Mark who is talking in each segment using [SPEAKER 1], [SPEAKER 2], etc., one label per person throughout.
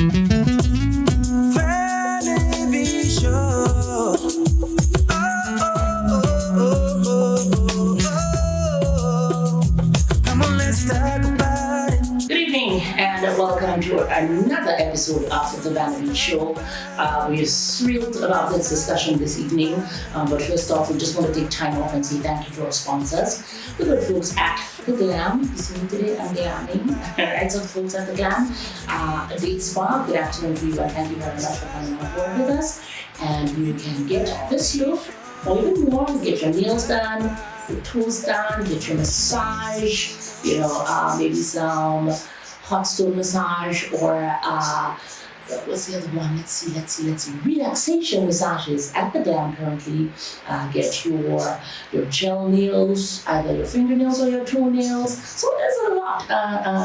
[SPEAKER 1] Vahnahbee show. Come on, let's talk about it.
[SPEAKER 2] Good evening and welcome to another episode of the Vahnahbee Show. We are thrilled about this discussion this evening, but first off, we just want to take time off and say thank you to our sponsors, the good folks at The Glam. You see me today, I'm glamming. Right, so the folks at The Glam, Date Spa, good afternoon to you and thank you very much for coming on board with us. And you can get this look or even more, get your nails done, your toes done, get your massage, maybe some hot stone massage or what's the other one? Let's see. Relaxation massages at The Glam currently. Get your gel nails, either your fingernails or your toenails. So there's a lot.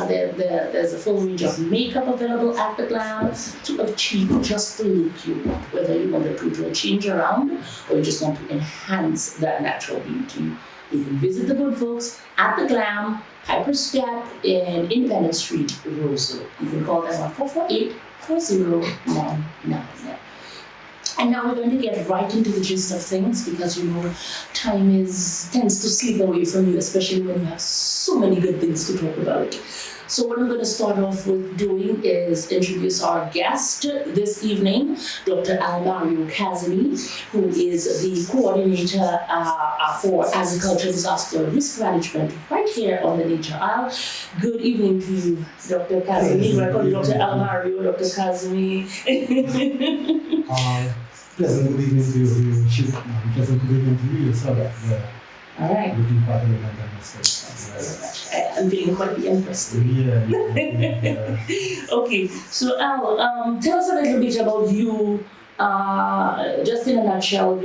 [SPEAKER 2] There's a full range of makeup available at The Glam to achieve just the look you want. Whether you want to do a change around or you just want to enhance that natural beauty. You can visit the good folks at The Glam, Piper Step in Independence Street, Roseville. You can call them on 448-4099. And now we're going to get right into the gist of things because time tends to slip away from you, especially when you have so many good things to talk about. So what I'm going to start off with doing is introduce our guest this evening, Dr. Casimir, who is the coordinator for agriculture disaster risk management right here on the Nature Isle. Good evening to you, Dr. Casimir. I call you Dr. Dr. Casimir.
[SPEAKER 3] Pleasant good evening to you. Pleasant good evening to you. So
[SPEAKER 2] all right.
[SPEAKER 3] Looking quite elegant and
[SPEAKER 2] I'm feeling quite the empress.
[SPEAKER 3] Yeah.
[SPEAKER 2] Okay, so Al, tell us a little bit about you. Just in a nutshell,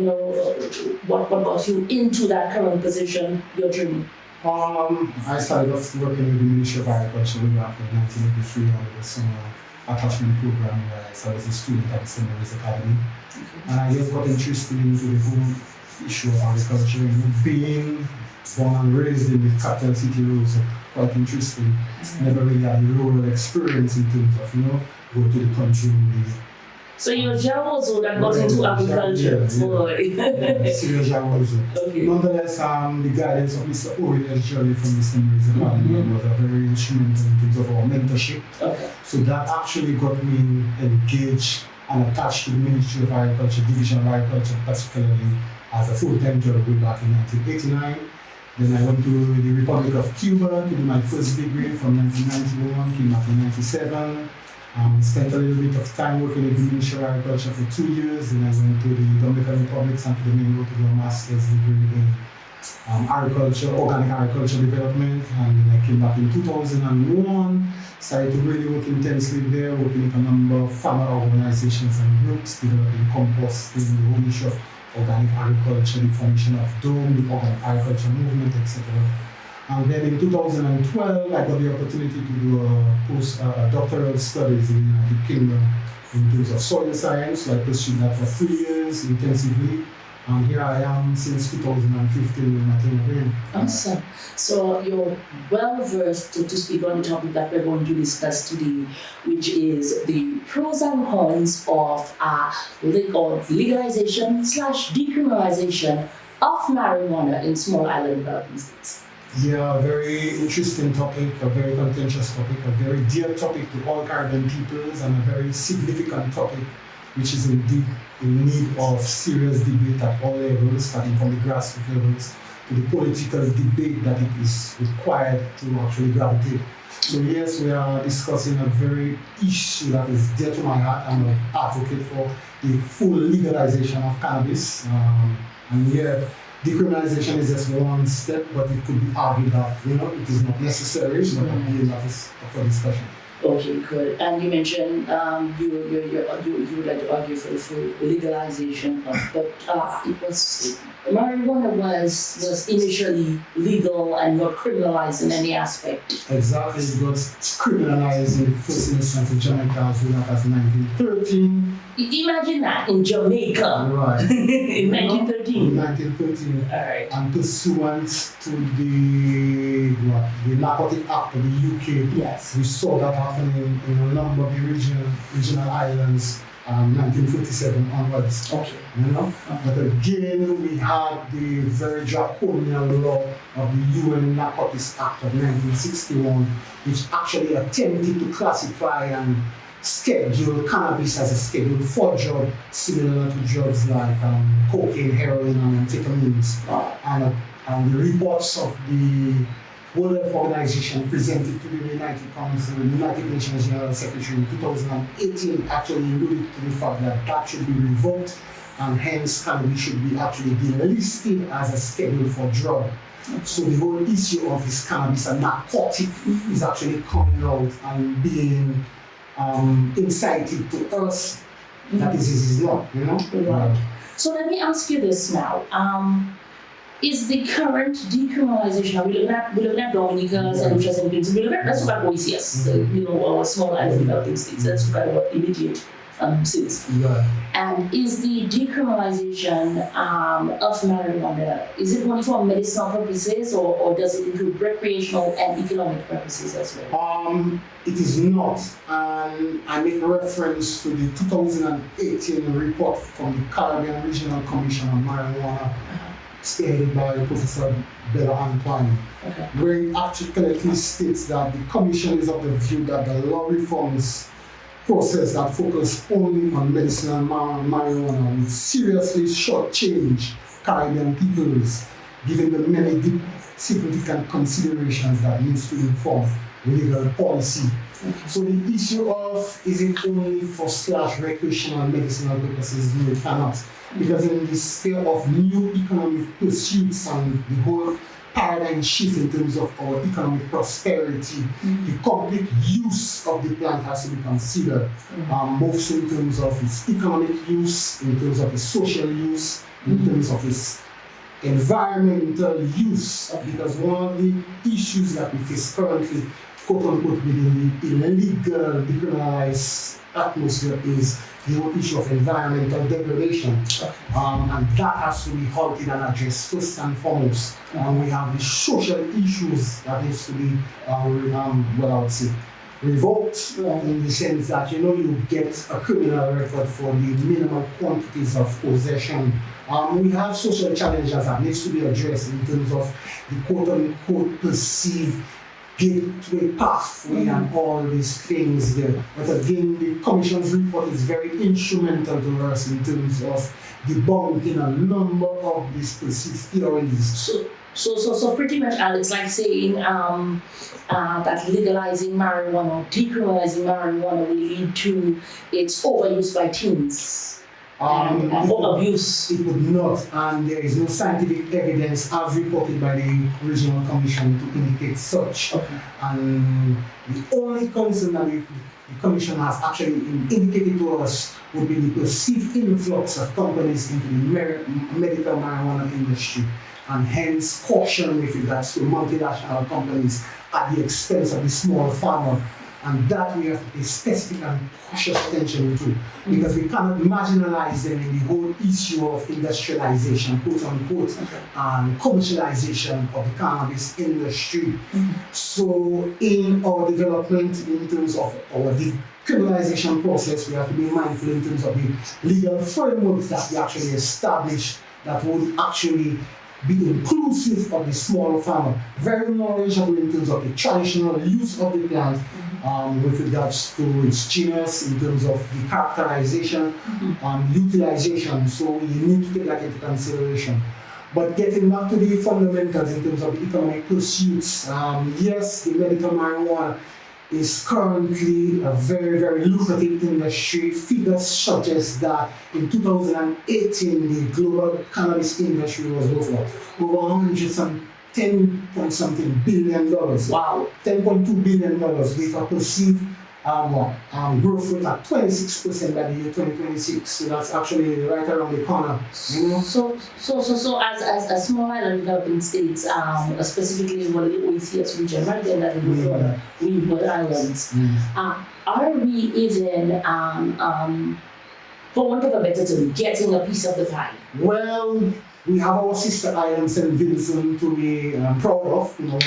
[SPEAKER 2] what got you into that current position, your journey?
[SPEAKER 3] I started off working with the Ministry of Agriculture way back in 1983 under the summer attachment program where I was a student at the Casimir Academy. And I just got interested into the whole issue of agriculture, being born and raised in the capital city roads, so quite interesting. Never really had rural experience in terms of, go to the country.
[SPEAKER 2] So you're a also that got into agriculture?
[SPEAKER 3] Serious also.
[SPEAKER 2] Okay.
[SPEAKER 3] Nonetheless, the guidance of Mr. Owen Journey from the Casimir Academy was a very instrumental in terms of our mentorship.
[SPEAKER 2] Okay.
[SPEAKER 3] So that actually got me engaged and attached to the Ministry of Agriculture, Division of Agriculture, particularly as a full-time job way back in 1989. Then I went to the Republic of Cuba to do my first degree from 1991, came back in 1997. Spent a little bit of time working with the Ministry of Agriculture for 2 years. Then I went to the Dominican Republic, Santo Domingo to do a master's degree in organic agriculture development. And then I came back in 2001, started to really work intensely there, working with a number of farmer organizations and groups, developing composting, the whole issue of organic agriculture, the formation of DOME, the organic agriculture movement, etc. And then in 2012, I got the opportunity to do a doctoral studies in the United Kingdom in terms of soil science. So I pursued that for 3 years intensively. And here I am since 2015 with my team.
[SPEAKER 2] Awesome. So you're well versed to speak on the topic that we're going to discuss today, which is the pros and cons of legalization/decriminalization of marijuana in small island developing states.
[SPEAKER 3] Yeah, very interesting topic, a very contentious topic, a very dear topic to all Caribbean peoples, and a very significant topic which is indeed in need of serious debate at all levels, starting from the grassroots levels to the political debate that it is required to actually gravitate. So yes, we are discussing a very issue that is dear to my heart. I'm an advocate for the full legalization of cannabis. And yeah, decriminalization is just one step, but it could be argued that it is not necessary, but again, that is for discussion.
[SPEAKER 2] Okay, good. And you mentioned you would like to argue for the full legalization, but it was marijuana was initially legal and not criminalized in any aspect.
[SPEAKER 3] Exactly, it got criminalized in the first instance in Jamaica as well as 1913.
[SPEAKER 2] Imagine that in Jamaica.
[SPEAKER 3] Right.
[SPEAKER 2] In 1913.
[SPEAKER 3] In 1913.
[SPEAKER 2] All right.
[SPEAKER 3] And pursuant to the Narcotic Act of the UK,
[SPEAKER 2] Yes.
[SPEAKER 3] we saw that happening in a number of the regional islands, 1947 onwards.
[SPEAKER 2] Okay.
[SPEAKER 3] But again, we had the very draconian law of the UN Narcotics Act of 1961, which actually attempted to classify and schedule cannabis as a Schedule 4 drug, similar to drugs like cocaine, heroin, and amphetamines. And the reports of the World Health Organization presented to the United Nations General Secretary in 2018 actually alluded to the fact that that should be revoked, and hence cannabis should be actually delisted as a Schedule 4 drug. So the whole issue of this cannabis a narcotic is actually coming out and being incited to us that this is not,
[SPEAKER 2] Right. So let me ask you this now. Is the current decriminalization, are we looking at Dominicas and interesting things? Let's look at OECS, our small island developing states. Let's look at our immediate cities.
[SPEAKER 3] Yeah.
[SPEAKER 2] And is the decriminalization of marijuana, is it only for medicinal purposes or does it include recreational and economic purposes as well?
[SPEAKER 3] It is not. I make reference to the 2018 report from the Caribbean Regional Commission on Marijuana, spearheaded by Professor Bella Antoine,
[SPEAKER 2] Okay.
[SPEAKER 3] where it articulately states that the Commission is of the view that the law reforms process that focus only on medicinal marijuana will seriously shortchange Caribbean peoples, given the many significant considerations that needs to inform legal policy.
[SPEAKER 2] Okay.
[SPEAKER 3] So the issue of is it only for recreational medicinal purposes, no, it cannot. Because in the sphere of new economic pursuits and the whole paradigm shift in terms of our economic prosperity, the complete use of the plant has to be considered, both in terms of its economic use, in terms of its social use, in terms of its environmental use. Because one of the issues that we face currently, quote unquote, within the illegal, decriminalized atmosphere is the whole issue of environmental degradation. And that has to be halted and addressed first and foremost. And we have the social issues that needs to be, I would say, revoked in the sense that, you get a criminal record for the minimum quantities of possession. We have social challenges that needs to be addressed in terms of the quote-unquote perceived gateway pathway and all these things there. But again, the Commission's report is very instrumental to us in terms of debunking a number of these perceived theories.
[SPEAKER 2] So pretty much, Alex, like saying that legalizing marijuana or decriminalizing marijuana will lead to its overuse by teens. And abuse.
[SPEAKER 3] It would not, and there is no scientific evidence as reported by the Regional Commission to indicate such.
[SPEAKER 2] Okay.
[SPEAKER 3] And the only concern that the Commission has actually indicated to us would be the perceived influx of companies into the medical marijuana industry, and hence caution with regards to multinational companies at the expense of the small farmer. And that we have to pay specific and cautious attention to, because we cannot marginalize them in the whole issue of industrialization, quote unquote, and commercialization of the cannabis industry. So in our development, in terms of our decriminalization process, we have to be mindful in terms of the legal frameworks that we actually establish that would actually be inclusive of the small farmer, very knowledgeable in terms of the traditional use of the plant, with regards to its genus, in terms of the characterization, utilization. So we need to take that into consideration. But getting back to the fundamentals in terms of the economic pursuits, yes, the medical marijuana is currently a very, very lucrative industry. Figures suggest that in 2018, the global cannabis industry was worth over 110 point something billion dollars.
[SPEAKER 2] Wow.
[SPEAKER 3] $10.2 billion with a perceived growth rate at 26% by the year 2026. So that's actually right around the corner. You know?
[SPEAKER 2] So as a small island developing states, specifically one of the OECS region, right there that we border islands, are we even for want of a better term, getting a piece of the pie?
[SPEAKER 3] Well, we have our sister island, St. Vincent, to be proud of. You know,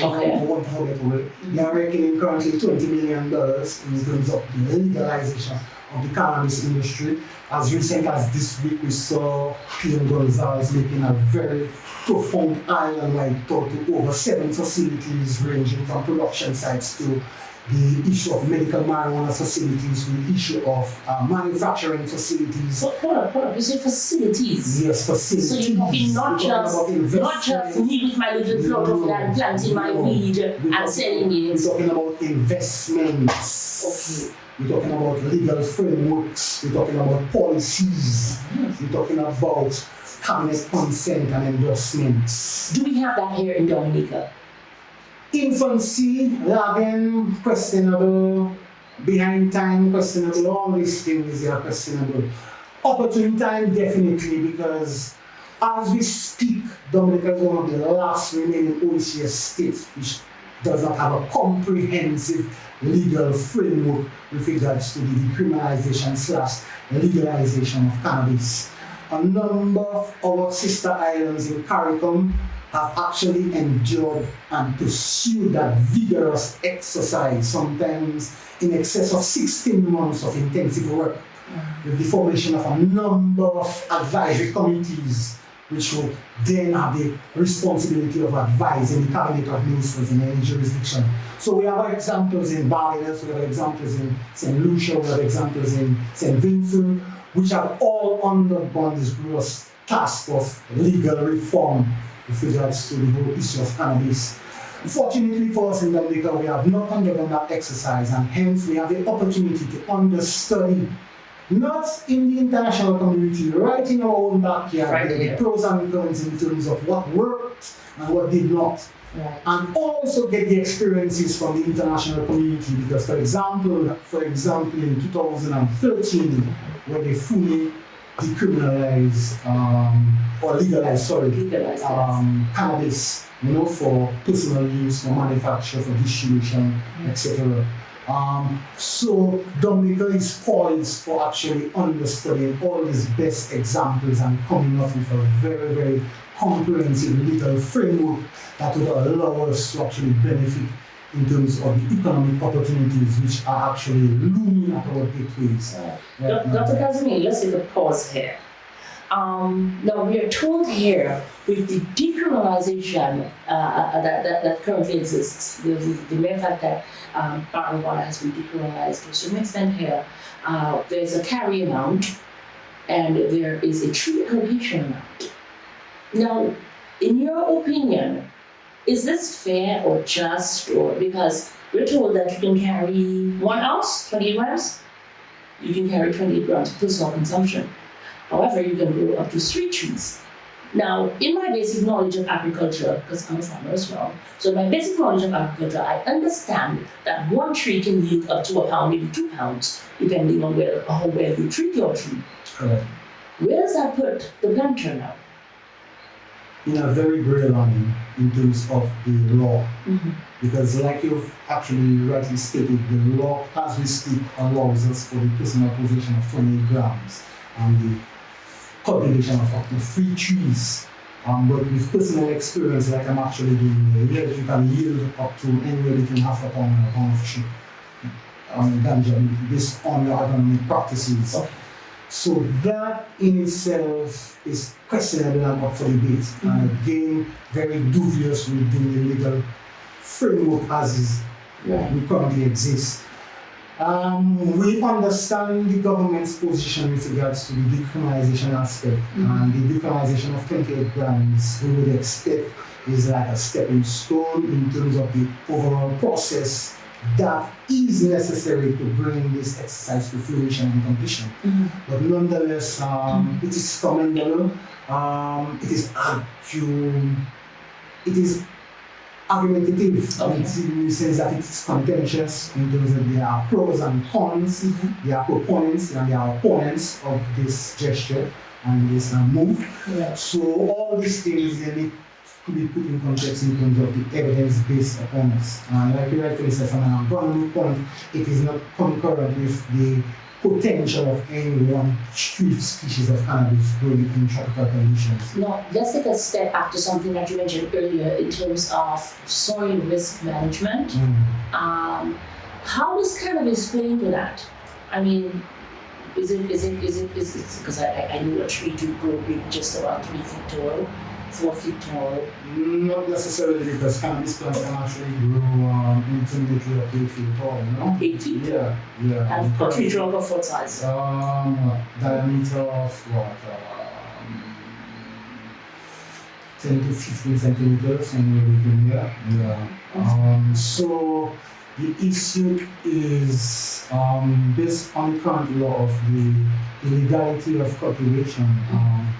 [SPEAKER 3] one how that way. They are reckoning currently $20 million in terms of the legalization of the cannabis industry. As recent as this week, we saw PM Gonzalez making a very profound island-wide thought to over 7 facilities ranging from production sites to the issue of medical marijuana facilities, the issue of manufacturing facilities.
[SPEAKER 2] Hold up. You say facilities?
[SPEAKER 3] Yes, facilities.
[SPEAKER 2] So you're talking not just me with my little plot of land planting my weed and selling it.
[SPEAKER 3] We're talking about investments.
[SPEAKER 2] Okay.
[SPEAKER 3] We're talking about legal frameworks. We're talking about policies. We're talking about cabinet consent and endorsements.
[SPEAKER 2] Do we have that here in Dominica?
[SPEAKER 3] Infancy, lagging, questionable, behind time, questionable, all these things are questionable. Opportune time, definitely, because as we speak, Dominica is one of the last remaining OECS states which does not have a comprehensive legal framework with regards to the decriminalization / legalization of cannabis. A number of our sister islands in CARICOM have actually endured and pursued that vigorous exercise, sometimes in excess of 16 months of intensive work, with the formation of a number of advisory committees, which would then have the responsibility of advising the cabinet of ministers in any jurisdiction. So we have examples in Barbados, we have examples in St. Lucia, we have examples in St. Vincent, which have all undergone this gross task of legal reform with regards to the whole issue of cannabis. Fortunately for us in Dominica, we have not undergone that exercise, and hence we have the opportunity to understudy, not in the international community, right in our own backyard, the pros and cons in terms of what worked and what did not.
[SPEAKER 2] Right.
[SPEAKER 3] And also get the experiences from the international community, because for example in 2013, when they fully decriminalized or legalized cannabis, you know, for personal use, for manufacture, for distribution, etc. So Dominica is poised for actually understanding all these best examples and coming up with a very, very comprehensive legal framework that would allow us to actually benefit in terms of the economic opportunities which are actually looming at our gateways.
[SPEAKER 2] Dr. Casimir, let's take a pause here. Now we are told here with the decriminalization that currently exists, the mere fact that marijuana has been decriminalized to some extent here, there's a carry amount and there is a tree allocation amount. Now, in your opinion, is this fair or just, or because we're told that you can carry 1 ounce, 28 grams, you can carry 28 grams of personal consumption. However, you can grow up to 3 trees. Now, in my basic knowledge of agriculture, because I'm a farmer as well, so in my basic knowledge of agriculture, I understand that 1 tree can yield up to a pound, maybe 2 pounds, depending on how well you treat your tree.
[SPEAKER 3] Correct.
[SPEAKER 2] Where does that put the planter now?
[SPEAKER 3] In a very gray line in terms of the law. Because like you've actually rightly stated, the law as we speak allows us for the personal possession of 28 grams and the cultivation of up to 3 trees. But with personal experience, like I'm actually doing here, you can yield up to anywhere between half a pound and a pound of tree ganja based on your agronomic practices.
[SPEAKER 2] Okay.
[SPEAKER 3] So that in itself is questionable and up for debate, and again very dubious within the legal framework as is we currently exist. We understand the government's position with regards to the decriminalization aspect, and the decriminalization of 28 grams we would expect is like a stepping stone in terms of the overall process that is necessary to bring this exercise to fruition and completion. But nonetheless, it is commendable. It is argumentative.
[SPEAKER 2] Okay.
[SPEAKER 3] In the sense that it's contentious in terms of there are pros and cons, there are proponents and there are opponents of this gesture and this move.
[SPEAKER 2] Yeah.
[SPEAKER 3] So all these things they need to be put in context in terms of the evidence-based opponents. And like you rightfully said, from an agronomy point, it is not concurrent with the potential of any one species of cannabis growing in tropical conditions.
[SPEAKER 2] Now, let's take a step after something that you mentioned earlier in terms of soil risk management. How does cannabis play into that? I mean, is it because I know a tree to grow big just about 3 feet tall, 4 feet tall?
[SPEAKER 3] Not necessarily, because cannabis plants can actually grow intermediately up to 8 feet tall, you know?
[SPEAKER 2] 8 feet?
[SPEAKER 3] Yeah.
[SPEAKER 2] And a tree trunk of what size?
[SPEAKER 3] Diameter of what? 10 to 15 centimeters, anywhere between there. Yeah. So the issue is based on the current law of the illegality of cultivation.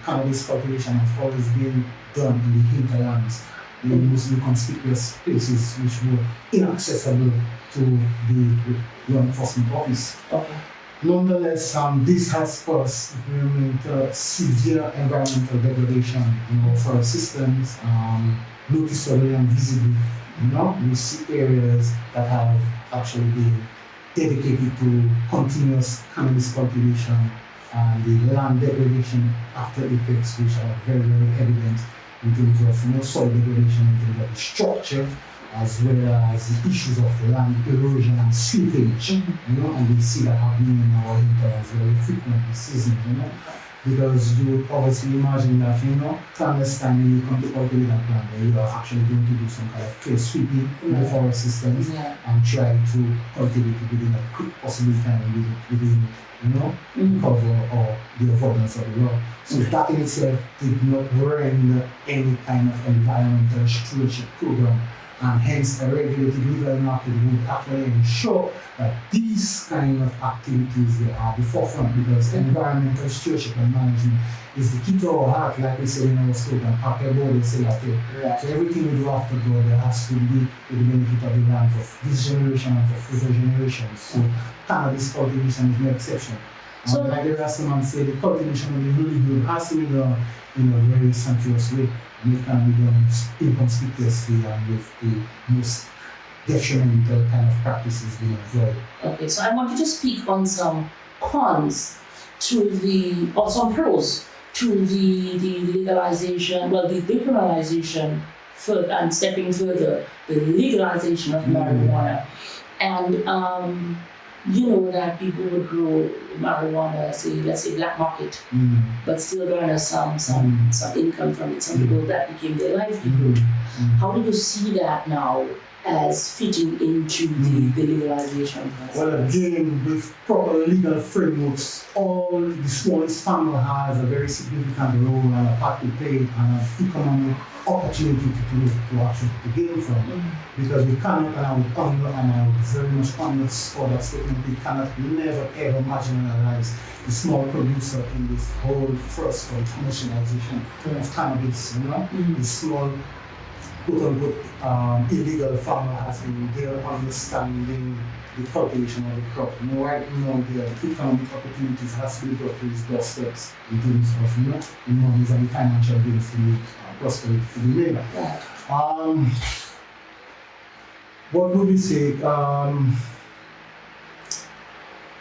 [SPEAKER 3] Cannabis cultivation has always been done in the hinterlands, in most inconspicuous places which were inaccessible to the law enforcement office.
[SPEAKER 2] Okay.
[SPEAKER 3] Nonetheless, this has caused severe environmental degradation, for systems, noticeable and visible. We see areas that have actually been dedicated to continuous cannabis cultivation and the land degradation after effects, which are very, very evident in terms of soil degradation, in terms of the structure, as well as the issues of land erosion and slippage. And we see that happening in our hinterlands very frequently, seasonally, because you would obviously imagine that, clandestinely you come to cultivate that land, where you are actually going to do some kind of clear sweeping in the forest systems and try to cultivate it within a quick possible time within cover or the avoidance of the law. So that in itself did not render any kind of environmental stewardship program, and hence a regulated legal market would actually ensure that these kind of activities they are at the forefront, because environmental stewardship and management is the key to our heart, like we said in our slogan, after God they say that. So everything we do after God, there has to be to the benefit of the land for this generation and for future generations. So cannabis cultivation is no exception.
[SPEAKER 2] So,
[SPEAKER 3] like the Rastaman said, the cultivation of the holy good has to be done in a very sumptuous way, and it can be done inconspicuously and with the most detrimental kind of practices being avoided.
[SPEAKER 2] Okay, so I want you to speak on some cons to or some pros to the legalization, the decriminalization and stepping further, the legalization of marijuana. And that people would grow marijuana, let's say black market, but still garner some income from it. Some people that became their livelihood. How do you see that now as fitting into the legalization process?
[SPEAKER 3] Well, again, with proper legal frameworks, all the smallest farmer has a very significant role and a part to play and an economic opportunity to actually gain from. Because we cannot, and I would very much underscore that statement, we cannot never ever marginalize the small producer in this whole thrust for commercialization of cannabis. The small quote-unquote illegal farmer has been there understanding the cultivation of the crop. Right now, the economic opportunities has to be brought to his doorsteps in terms of the monies and the financial gains to be prosperity to be made. What would we say?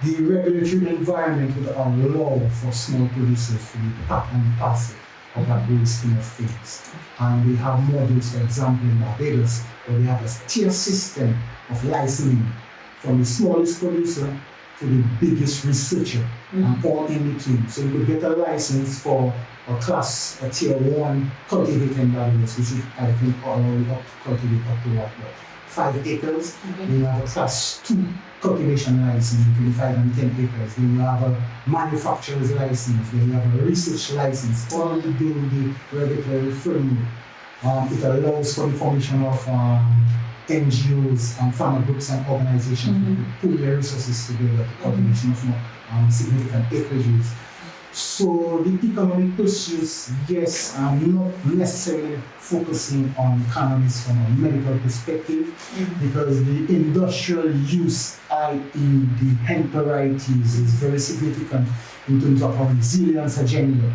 [SPEAKER 3] The regulatory environment would allow for small producers to be part and parcel of that whole scheme of things. And we have models, for example, in Barbados, where we have a tier system of licensing from the smallest producer to the biggest researcher and all in between. So you could get a license for a tier 1 cultivating in Barbados, which I think allow up to cultivate up to 5 acres. Then you have a class 2 cultivation license between 5 and 10 acres. Then you have a manufacturer's license. Then you have a research license. All within the regulatory framework. It allows for the formation of NGOs and farmer groups and organizations to pull their resources together to cultivation of more significant acreages. So the economic pursuits, yes, I'm not necessarily focusing on cannabis from a medical perspective because the industrial use, i.e. the hemp varieties, is very significant in terms of our resilience agenda.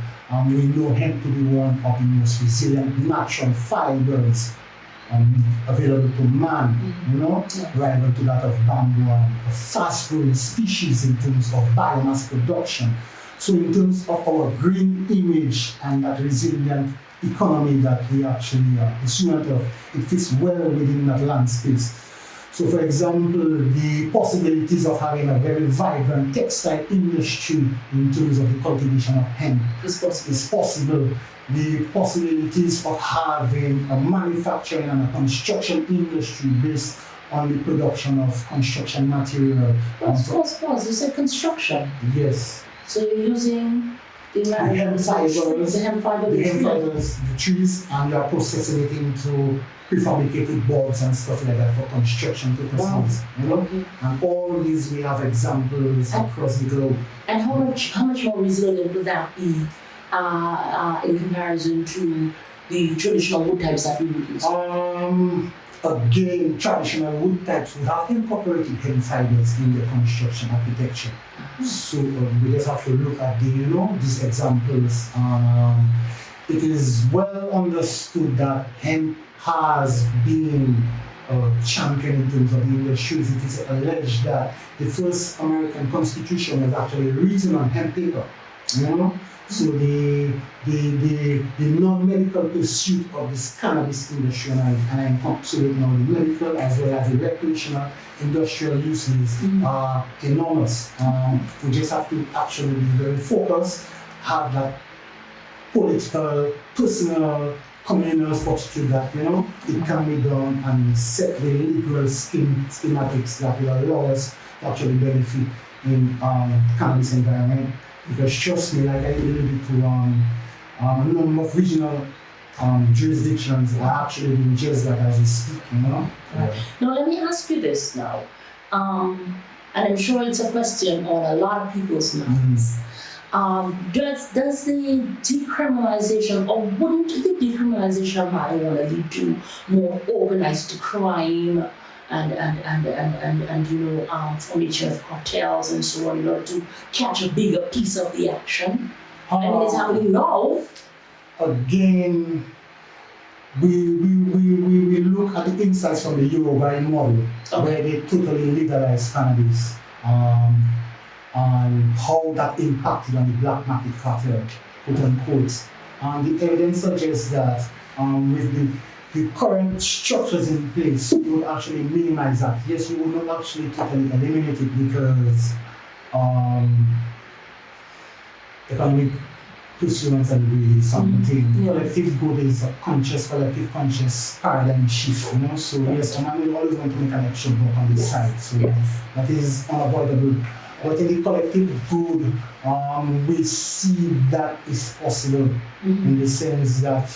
[SPEAKER 3] We know hemp to be one of the most resilient natural fibers available to man, rival to that of bamboo, a fast-growing species in terms of biomass production. So in terms of our green image and that resilient economy that we actually are pursuant of, it fits well within that land space. So for example, the possibilities of having a very vibrant textile industry in terms of the cultivation of hemp is possible. The possibilities of having a manufacturing and a construction industry based on the production of construction material.
[SPEAKER 2] Pause. You said construction.
[SPEAKER 3] Yes.
[SPEAKER 2] So you're using the
[SPEAKER 3] hemp fibers,
[SPEAKER 2] the
[SPEAKER 3] trees, and you are processing it into prefabricated boards and stuff like that for construction purposes.
[SPEAKER 2] Wow.
[SPEAKER 3] And all these we have examples across the globe.
[SPEAKER 2] And how much more resilient would that be in comparison to the traditional wood types that we would use?
[SPEAKER 3] Again, traditional wood types would have incorporated hemp fibers in their construction architecture. So we just have to look at these examples. It is well understood that hemp has been championed in terms of the industries. It is alleged that the first American Constitution was actually written on hemp paper. So the non-medical pursuit of this cannabis industry, and I encapsulate now the medical as well as the recreational industrial uses are enormous. We just have to actually be very focused, have that political, personal, communal fortitude that it can be done, and set the legal schematics that will allow us to actually benefit in cannabis environment. Because trust me, like I alluded to, a number of regional jurisdictions are actually doing just that as we speak,
[SPEAKER 2] Right. Now let me ask you this now, and I'm sure it's a question on a lot of people's minds. Does the decriminalization, or wouldn't the decriminalization of marijuana lead to more organized crime and formation of cartels and so on in order to catch a bigger piece of the action? I mean, it's happening now.
[SPEAKER 3] Again, we look at the insights from the Uruguay model, where they totally legalized cannabis, and how that impacted on the black market cartel, quote unquote. And the evidence suggests that with the current structures in place, we would actually minimize that. Yes, we would not actually totally eliminate it because economic pursuance and really something. Collective good is a collective conscious paradigm shift, So yes, I'm always going to make an extra work on this side. So that is unavoidable. But in the collective good, we see that is possible in the sense that,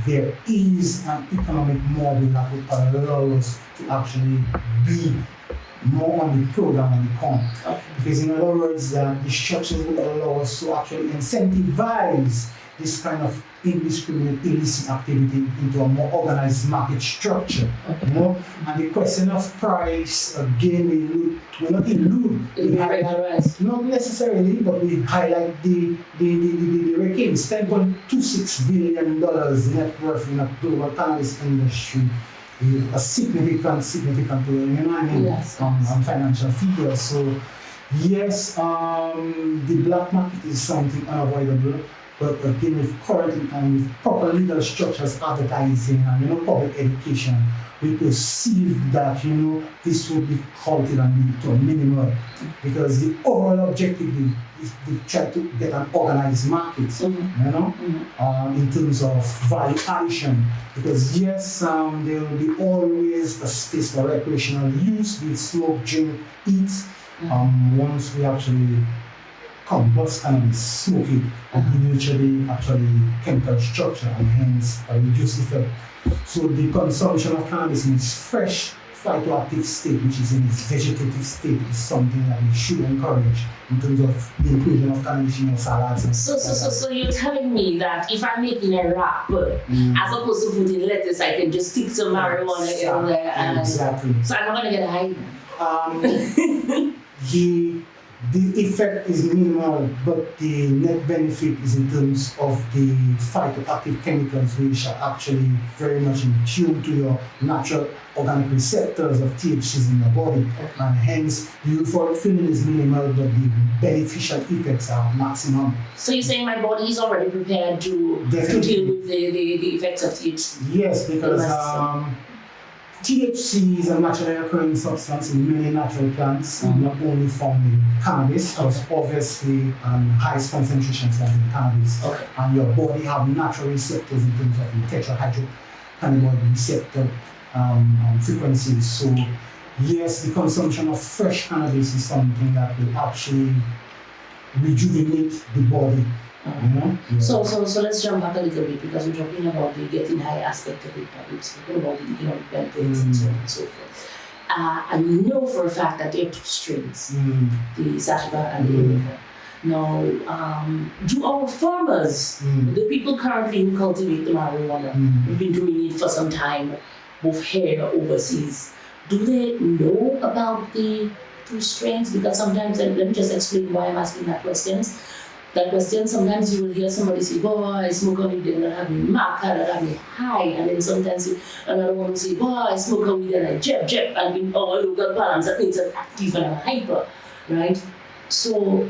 [SPEAKER 3] there is an economic model that would allow us to actually be more on the pro than on the con. Because in other words, the structures would allow us to actually incentivize this kind of indiscriminate illicit activity into a more organized market structure. And the question of price, again, we not elude, we highlight, not necessarily, but we highlight the reckons, $10.26 billion net worth in a global cannabis industry. A significant financial figure. So yes, the black market is something unavoidable. But again, with current and with proper legal structures, advertising, and public education, we perceive that this will be halted and to a minimum, because the overall objective is to try to get an organized market, in terms of value addition. Because yes, there will be always a space for recreational use, be it smoke, drink, eat. Once we actually combust cannabis, smoke it, and eventually actually chemical structure and hence a reduced effect. So the consumption of cannabis in its fresh phytoactive state, which is in its vegetative state, is something that we should encourage in terms of the inclusion of cannabis in your salads. And
[SPEAKER 2] So you're telling me that if I'm making a wrap, as opposed to putting lettuce, I can just stick some marijuana in there, and
[SPEAKER 3] exactly.
[SPEAKER 2] so I'm not gonna get high.
[SPEAKER 3] The effect is minimal, but the net benefit is in terms of the phytoactive chemicals, which are actually very much in tune to your natural organic receptors of THCs in your body, and hence the euphoric feeling is minimal, but the beneficial effects are maximum.
[SPEAKER 2] So you're saying my body is already prepared to deal with the effects of THC?
[SPEAKER 3] Yes, because THC is a naturally occurring substance in many natural plants, not only found in cannabis, but obviously highest concentrations like in cannabis.
[SPEAKER 2] Okay.
[SPEAKER 3] And your body have natural receptors in terms of the tetrahydrocannabinoid receptor frequencies. So yes, the consumption of fresh cannabis is something that will actually rejuvenate the body. You know? Yeah.
[SPEAKER 2] So let's jump back a little bit, because we're talking about the getting high aspect of it, but we're talking about the economic benefits and so on and so forth. I know for a fact that there are two strains, the sativa and the indica. Now, do our farmers, the people currently who cultivate the marijuana, who've been doing it for some time, both here or overseas, do they know about the two strains? Because sometimes, and let me just explain why I'm asking that question. Sometimes you will hear somebody say, boy, I smoke a weed and I have me mark, and I have me high. And then sometimes another one will say, boy, I smoke a weed and I jab, and in our local balance, that means I'm active and I'm hyper, right? So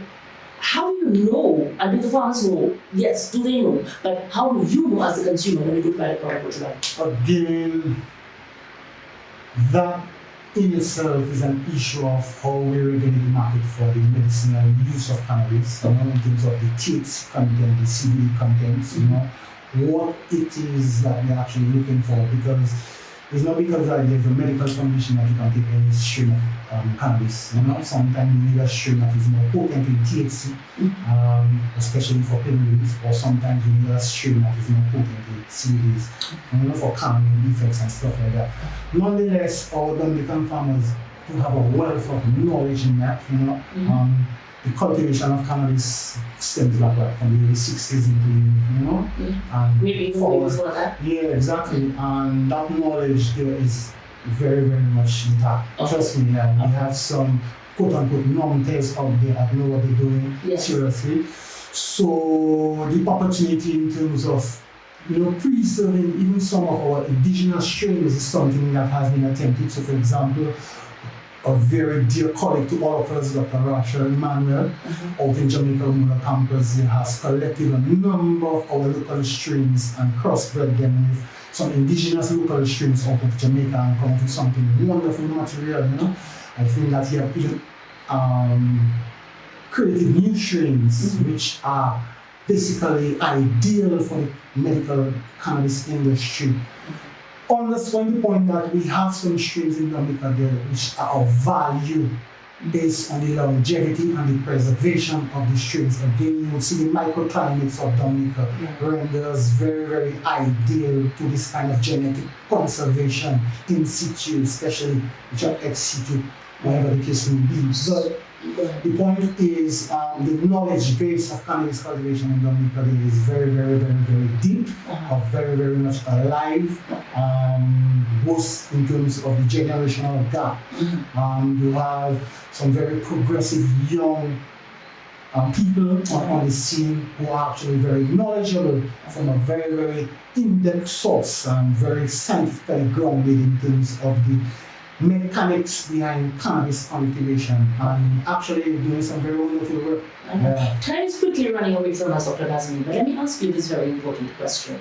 [SPEAKER 2] how do you know, and do the farmers know? Yes, do they know? But how do you know as a consumer when you go buy the product what you like?
[SPEAKER 3] Again, that in itself is an issue of how we regulate the market for the medicinal use of cannabis, in terms of the THC content, the CBD contents, what it is that they're actually looking for, because it's not because there's a medical condition that you can take any strain of cannabis. Sometimes you need a strain that is more potent in THC, especially for pain relief, or sometimes you need a strain that is more potent in CBDs, for calming effects and stuff like that. Nonetheless, our Dominican farmers do have a wealth of knowledge in that. The cultivation of cannabis stems like from the early 60s into, and
[SPEAKER 2] maybe even way before that.
[SPEAKER 3] Yeah, exactly. And that knowledge there is very, very much intact. Trust me, we have some quote-unquote non-tails out there that know what they're doing, seriously. So the opportunity in terms of preserving even some of our indigenous strains is something that has been attempted. So for example, a very dear colleague to all of us, Dr. Rachel Emmanuel, out in Jamaica Mula campus, has collected a number of our local strains and crossbred them with some indigenous local strains out of Jamaica and come to something wonderful material. I think that he has even created new strains which are basically ideal for the medical cannabis industry. Understand the point that we have some strains in Dominica there which are of value based on the longevity and the preservation of the strains. Again, you will see the microclimates of Dominica renders very, very ideal to this kind of genetic conservation in situ, especially which are ex situ, whatever the case may be. So the point is the knowledge base of cannabis cultivation in Dominica is very, very, very, very deep, very, very much alive, both in terms of the generational gap. You have some very progressive young people on the scene who are actually very knowledgeable from a very, very in-depth source and very scientifically grounded in terms of the mechanics behind cannabis cultivation and actually doing some very wonderful work.
[SPEAKER 2] Time is quickly running away from us, Dr. Casimir, but let me ask you this very important question.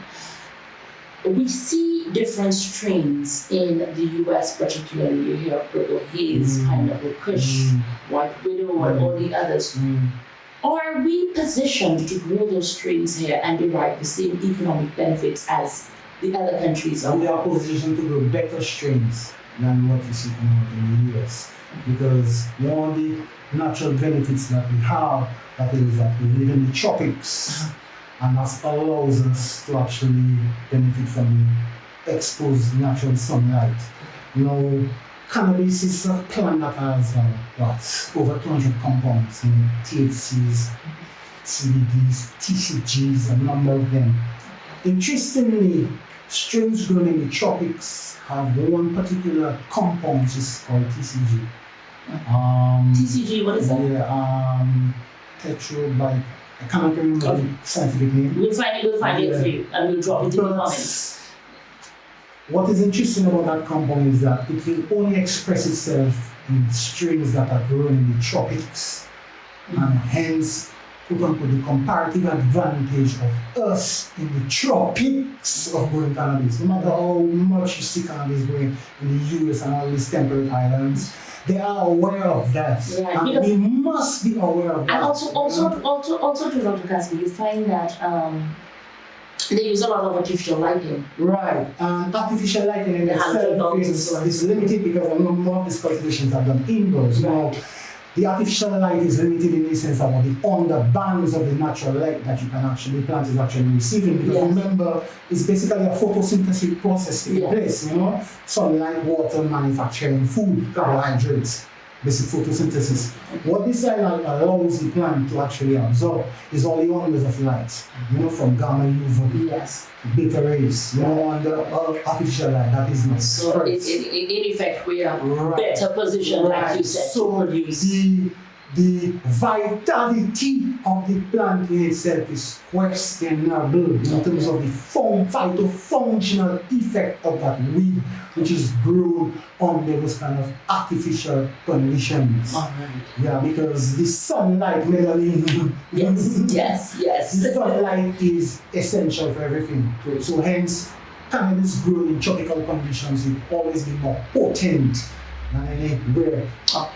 [SPEAKER 2] We see different strains in the US, particularly you hear of Purple Haze, Pineapple Kush, White Widow, and all the others. Are we positioned to grow those strains here and derive the same economic benefits as the other countries are?
[SPEAKER 3] We are positioned to grow better strains than what you see in the US, because one, natural benefits that we have, that is that we live in the tropics, and that allows us to actually benefit from the exposed natural sunlight. Now, cannabis is a plant that has over 200 compounds in it, THCs, CBDs, TCGs, a number of them. Interestingly, strains grown in the tropics have one particular compound which is called TCG.
[SPEAKER 2] TCG, what is that?
[SPEAKER 3] Yeah, tetrabike. I cannot remember the scientific name.
[SPEAKER 2] We'll find it for you and we'll drop it in the comments.
[SPEAKER 3] What is interesting about that compound is that it will only express itself in strains that are grown in the tropics, and hence, quote unquote, the comparative advantage of us in the tropics of growing cannabis. No matter how much you see cannabis growing in the US and all these temperate islands, they are aware of that.
[SPEAKER 2] Yeah,
[SPEAKER 3] and we must be aware of that.
[SPEAKER 2] And also to Dr. Casimir, you find that they use a lot of artificial lighting.
[SPEAKER 3] Right, and artificial lighting in itself is limited because a number of these cultivations are done indoors. Now, the artificial light is limited in the sense that the underbands of the natural light that you can actually plant is actually receiving. Because remember, it's basically a photosynthetic process taking place, sunlight, water, manufacturing food, carbohydrates, basic photosynthesis. What this light allows the plant to actually absorb is all the onus of light, from gamma, UV, beta rays, and the artificial light that is not.
[SPEAKER 2] So in effect, we are better positioned, like you said,
[SPEAKER 3] so
[SPEAKER 2] to produce.
[SPEAKER 3] The vitality of the plant in itself is questionable in terms of the phytofunctional effect of that weed, which is grown under those kind of artificial conditions. Yeah, because the sunlight, melanin.
[SPEAKER 2] Yes.
[SPEAKER 3] The sunlight is essential for everything. So hence, cannabis grown in tropical conditions will always be more potent than anywhere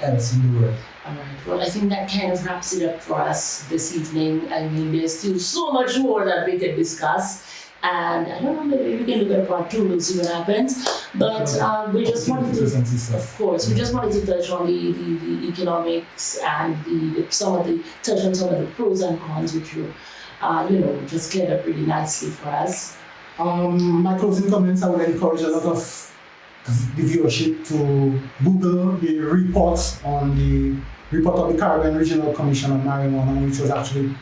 [SPEAKER 3] else in the world.
[SPEAKER 2] Alright, well, I think that kind of wraps it up for us this evening. I mean, there's still so much more that we could discuss. And I don't know, maybe we can look at a part 2, we'll see what happens. But we just wanted to, of course, we just wanted to touch on the economics and touch on some of the pros and cons, which you, just cleared up really nicely for us.
[SPEAKER 3] My closing comments, I would encourage a lot of the viewership to Google the reports on the report of the Caribbean Regional Commission on Marijuana, which was actually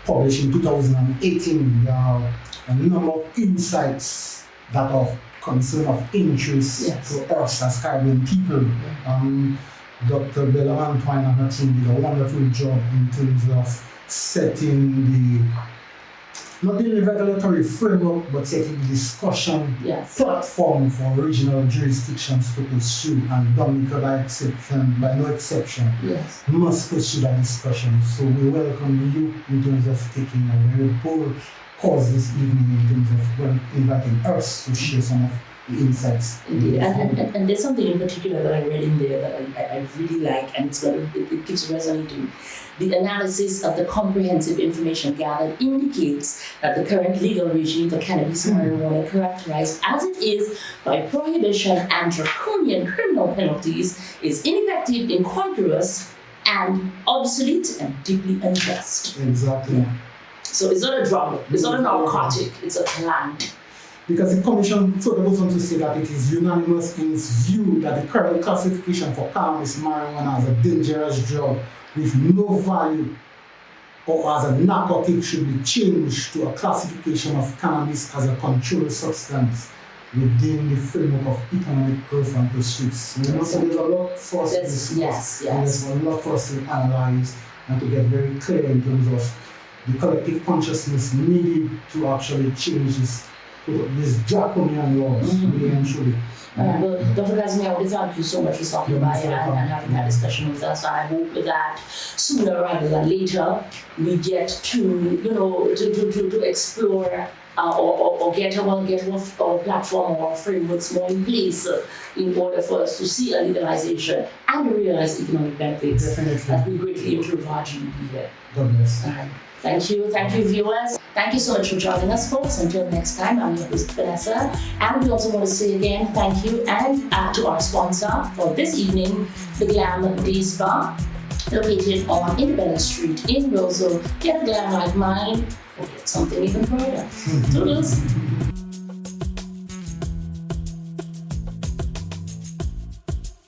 [SPEAKER 3] published in 2018. There are a number of insights that are of concern, of interest to us as Caribbean people. Dr. Bella Antoine and her team did a wonderful job in terms of setting not the regulatory framework, but setting the discussion platform for regional jurisdictions to pursue, and Dominica by no exception, must pursue that discussion. So we welcome you in terms of taking a very bold cause this evening in terms of inviting us to share some of the insights.
[SPEAKER 2] Indeed. And there's something in particular that I read in there that I really like, and it keeps resonating. The analysis of the comprehensive information gathered indicates that the current legal regime for cannabis marijuana, characterized as it is by prohibition and draconian criminal penalties, is ineffective, incongruous, and obsolete and deeply unjust.
[SPEAKER 3] Exactly.
[SPEAKER 2] Yeah. So it's not a drug, it's not a narcotic, it's a plant.
[SPEAKER 3] Because the Commission further goes on to say that it is unanimous in its view that the current classification for cannabis marijuana as a dangerous drug with no value or as a narcotic should be changed to a classification of cannabis as a controlled substance within the framework of economic growth and pursuits. So there's a lot for us to discuss. There's a lot for us to analyze and to get very clear in terms of the collective consciousness needed to actually change these draconian laws, really and truly.
[SPEAKER 2] Well, Dr. Casimir, I want to thank you so much for stopping by and having that discussion with us. I hope that sooner rather than later we get to, to explore or get our platform or our frameworks more in place in order for us to see a legalization and realize economic benefits.
[SPEAKER 3] Definitely.
[SPEAKER 2] That will greatly improve our GDP here.
[SPEAKER 3] God bless.
[SPEAKER 2] All right. Thank you, viewers. Thank you so much for joining us, folks. Until next time, I'm your host, Vanessa. And we also want to say again, thank you and to our sponsor for this evening, the Glam Days Bar. located on Independence Street in Roseville. Get a glam like mine or get something even broader. Toodles!